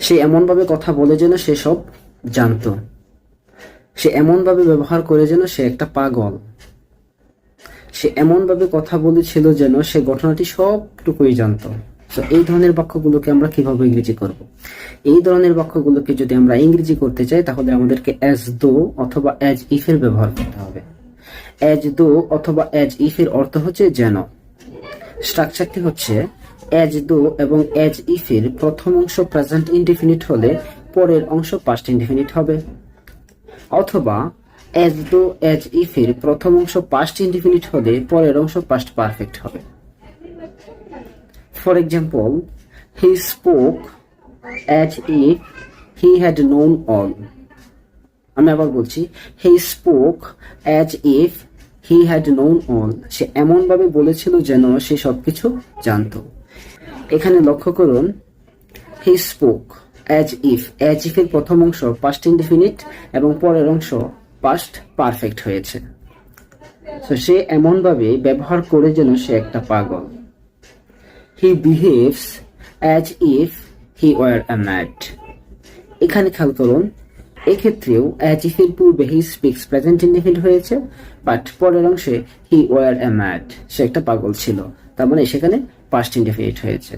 সে এমনভাবে কথা বলে যেন সে সব জানতো। সে এমনভাবে ব্যবহার করে যেন সে একটা পাগল। সে এমনভাবে কথা বলেছিল যেন সে ঘটনাটি সবটুকুই জানতো। তো এই ধরনের বাক্যগুলোকে আমরা কিভাবে ইংরেজি করব? এই ধরনের বাক্যগুলোকে যদি আমরা ইংরেজি করতে চাই তাহলে আমাদেরকে অ্যাজ দো অথবা অ্যাজ ইফ এর ব্যবহার করতে হবে। অ্যাজ দো অথবা অ্যাজ ইফ এর অর্থ হচ্ছে যেন। স্ট্রাকচারটি হচ্ছে অ্যাজ দো এবং অ্যাজ ইফ এর প্রথম অংশ প্রেজেন্ট ইনডেফিনিট হলে পরের অংশ পাস্ট ইনডেফিনিট হবে, অথবা অ্যাজ দো অ্যাজ ইফ এর প্রথম অংশ পাস্ট ইনডেফিনিট হলে পরের অংশ পাস্ট পারফেক্ট হবে। For example, he spoke as if he had known all. আমি আবার বলছি, he spoke as if he had known all. সে এমনভাবে বলেছিল যেন সে সবকিছু জানতো। এখানে লক্ষ্য করুন, হি স্পোক অ্যাজ ইফ এর প্রথম অংশ পাস্ট ইনডিফিনিট এবং পরের অংশ পাস্ট পারফেক্ট হয়েছে। তো সে এমনভাবে ব্যবহার করে যেন সে একটা পাগল। হি behaves as if he were a mad. এখানে খেয়াল করুন, এক্ষেত্রেও অ্যাজ ইফ এর পূর্বে হি স্পিক্স প্রেজেন্ট ইনডিফিনিট হয়েছে, বাট পরের অংশে হি ওয়ার আ ম্যাড, সে একটা পাগল ছিল, তার মানে সেখানে পাস্ট ইনডিফিনিট হয়েছে।